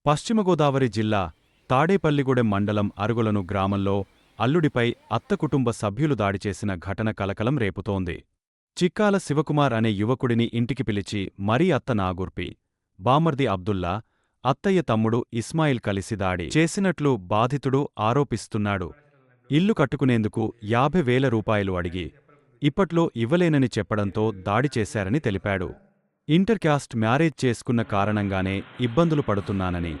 పశ్చిమ గోదావరి జిల్లా తాడేపల్లిగూడెం మండలం అరుగులను గ్రామంలో అల్లుడిపై అత్త కుటుంబ సభ్యులు దాడి చేసిన ఘటన కలకలం రేపుతోంది. చిక్కాల శివకుమార్ అనే యువకుడిని ఇంటికి పిలిచి మరీ అత్త నాగూర్పి, బామర్ది అబ్దుల్లా, అత్తయ్య తమ్ముడు ఇస్మాయిల్ కలిసి దాడి చేసినట్లు బాధితుడు ఆరోపిస్తున్నాడు. ఇల్లు కట్టుకునేందుకు 50,000 రూపాయలు అడిగి, ఇప్పట్లో ఇవ్వలేనని చెప్పడంతో దాడి చేశారని తెలిపాడు. ఇంటర్ క్యాస్ట్ మ్యారేజ్ చేసుకున్న కారణంగానే ఇబ్బందులు పడుతున్నానని,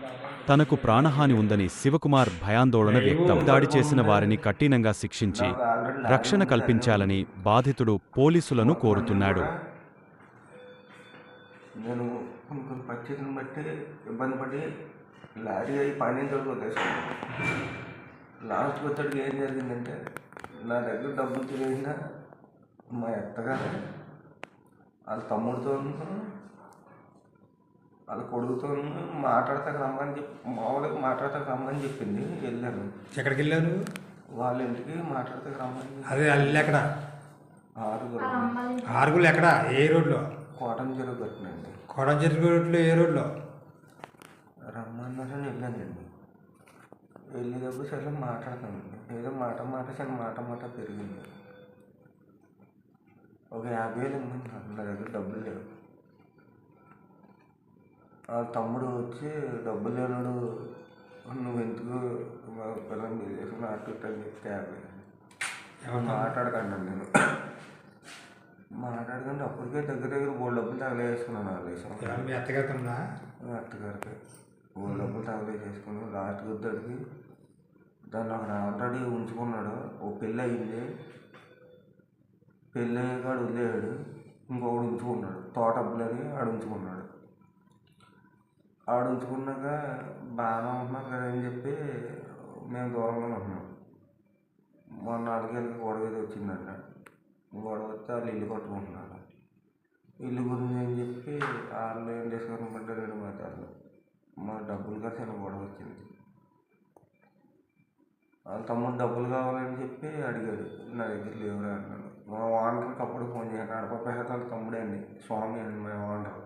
తనకు ప్రాణహాని ఉందని శివకుమార్ భయాందోళన వ్యక్తం. దాడి చేసిన వారిని కఠినంగా శిక్షించి రక్షణ కల్పించాలని బాధితుడు పోలీసులను కోరుతున్నాడు. నేను కొన్ని పరిస్థితులను బట్టి ఇబ్బంది పడి లారీ అయి ఫైనాన్షియల్ వదిలేసుకున్నాను. లాస్ట్ వచ్చేటికి ఏం జరిగిందంటే, నా దగ్గర డబ్బులు తిరిగిన మా అత్తగారు వాళ్ళ తమ్ముడితో వాళ్ళ కొడుకుతో మాట్లాడతాకు రమ్మని చెప్పి, మామూలుగా మాట్లాడతాకు రమ్మని చెప్పింది. వెళ్ళాను. ఎక్కడికి వెళ్ళాను? వాళ్ళ ఇంటికి మాట్లాడతాకు రమ్మని. అదే అల్లు ఎక్కడ? ఆరుగురు ఎక్కడ? ఏ రోడ్లో? కోటం చెరువు కట్టినండి. కోటం చెరువు రోడ్లో ఏ రోడ్లో? రమ్మన్నారని వెళ్ళానండి. వెళ్ళేటప్పుడు సరే మాట్లాడతానండి. ఏదో మాట పెరిగింది. ఒక 50,000 ఇమ్మంది. నా దగ్గర డబ్బులు లేవు. వాళ్ళ తమ్ముడు వచ్చి డబ్బులు లేనాడు, నువ్వు ఎందుకు పిల్లలు చేసుకుని అటు అని చెప్పి మాట్లాడకండి నేను మాట్లాడకండి. అప్పటికే దగ్గర బోల్ డబ్బులు తగలేసుకున్నాను. మీ అత్తగారుతుందా? అత్తగారికి బోల్ డబ్బులు తగలేసేసుకుని లాస్ట్ గుద్దడికి దాన్ని అక్కడ ఆల్రెడీ ఉంచుకున్నాడు. ఓ పెళ్ళి అయింది. పెళ్ళి అయ్యాక వదిలేయాడు. ఇంకొకడు ఉంచుకున్నాడు. తోట డబ్బులని ఉంచుకున్నాడు. ఉంచుకున్నాక బాగానే ఉంటున్నారు కదా అని చెప్పి మేము దూరంగానే ఉంటున్నాం. మొన్న 4 ఏళ్ళకి గొడవ ఏదో వచ్చిందంట. గొడవ వస్తే వాళ్ళు ఇల్లు కట్టుకుంటున్నారు. ఇల్లు గురించి అని చెప్పి వాళ్ళు ఏం చేసుకోమంటే 2 మాటలు మా డబ్బులు కలిసి గొడవ వచ్చింది. వాళ్ళ తమ్ముడు డబ్బులు కావాలని చెప్పి అడిగాడు. నా దగ్గర లేవురా అన్నాడు. మా ఓనర్కి అప్పుడు ఫోన్ చేశాను. అడపపేట వాళ్ళ తమ్ముడే అండి, స్వామి అండి మా ఓనర్.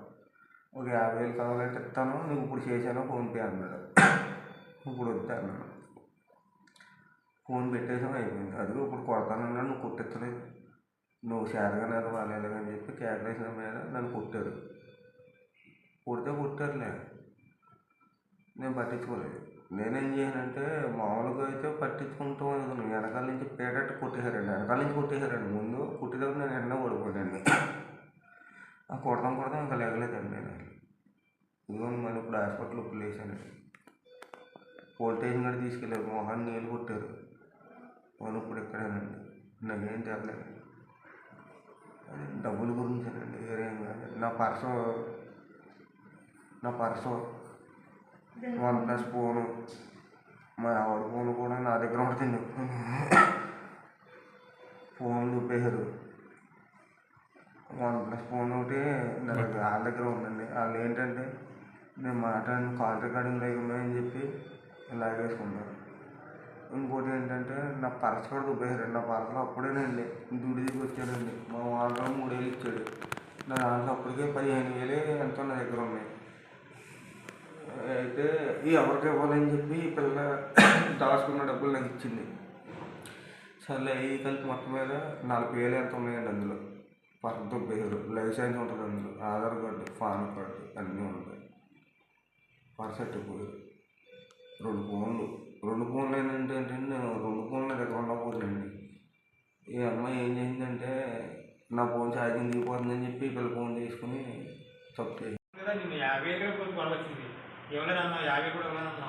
ఒక 50,000 కావాలంటే ఇస్తాను, నువ్వు ఇప్పుడు చేశాను ఫోన్పే అన్నాడు. ఇప్పుడు వద్దా అన్నాడు. ఫోన్ పెట్టేసాం, అయిపోయింది. అది ఇప్పుడు కొడతానన్నాడు. నువ్వు కొట్టించలేదు, నువ్వు చేతగానే వాళ్ళని చెప్పి కేకలేసిన మీద నన్ను కొట్టారు. కొట్టారులే, నేను పట్టించుకోలేదు. నేనేం చేయనంటే మామూలుగా అయితే పట్టించుకుంటూ వెనకాల నుంచి పేటట్టు కొట్టేశారండి. ముందు కుట్టేటప్పుడు నేను ఎండ పడిపోయానండి. ఆ కొడతాం ఇంకా లేగలేదండి నేను. ఇదిగోండి మళ్ళీ ఇప్పుడు హాస్పిటల్ ఉప్పు లేచానండి. పోలీస్ స్టేషన్ కూడా తీసుకెళ్ళారు. మొహాన్ని నీళ్ళు కొట్టారు. వాళ్ళు ఇప్పుడు ఇక్కడేనండి. నాకేం తెరలేదు. అది డబ్బుల గురించేనండి, వేరేం కాదు. నా పర్సు OnePlus ఫోను, మా ఆవిడ ఫోన్ కూడా నా దగ్గర ఉంటుంది. ఫోన్ చూపేశారు. OnePlus ఫోన్ ఒకటి నా దగ్గర వాళ్ళ దగ్గర ఉందండి. వాళ్ళు ఏంటంటే నేను మాట్లాడిన కాల్ రికార్డింగ్ లైవ్ ఉన్నాయని చెప్పి లాగేసుకున్నారు. ఇంకోటి ఏంటంటే నా పర్స్ కూడా దుబ్బేశారు. నా పర్సులో అప్పుడేనండి డ్యూటీకి వచ్చానండి. మా వాళ్ళు 3,000 ఇచ్చాడు. నా దాంట్లో అప్పటికే 15,000 ఎంతో నా దగ్గర ఉన్నాయి. అయితే ఎవరికి ఇవ్వాలని చెప్పి ఈ పిల్ల దాచుకున్న డబ్బులు నాకు ఇచ్చింది. సర్లే ఈ కలిపి మొత్తం మీద 40,000 ఎంత ఉన్నాయండి. అందులో పర్స్ దుబ్బేశారు. లైసెన్స్ ఉంటుంది అందులో, ఆధార్ కార్డు, పాన్ కార్డు అన్నీ ఉంటాయి. పర్స్ ఎట్టుకుపోయారు. 2 ఫోన్లు ఏంటంటే నేను 2 ఫోన్లు దగ్గర ఉండకపోతుందండి. ఈ అమ్మాయి ఏం చేసిందంటే నా ఫోన్ ఛార్జింగ్ దిగిపోతుందని చెప్పి వీళ్ళు ఫోన్ చేసుకుని తప్పు చేసింది. 50,000 కూడా 50 కూడా ఇవ్వలేదన్నా.